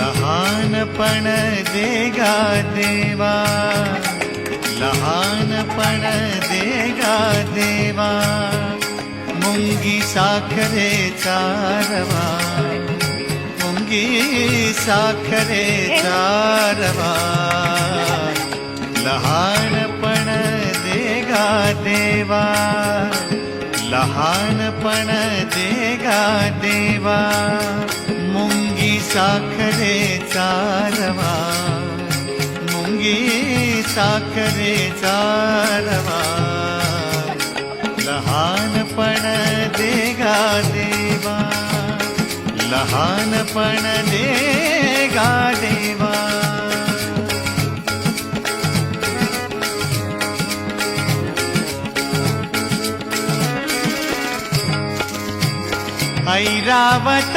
लहानपण देगा देवा, लहानपण देगा देवा, मुंगी साखरेचा रवा, मुंगी साखरेचा रवा, लहानपण देगा देवा, लहानपण देगा देवा, मुंगी साखरेचा रवा, मुंगी साखरेचा रवा, लहानपण देगा देवा, लहानपण देगा देवा. ऐरावत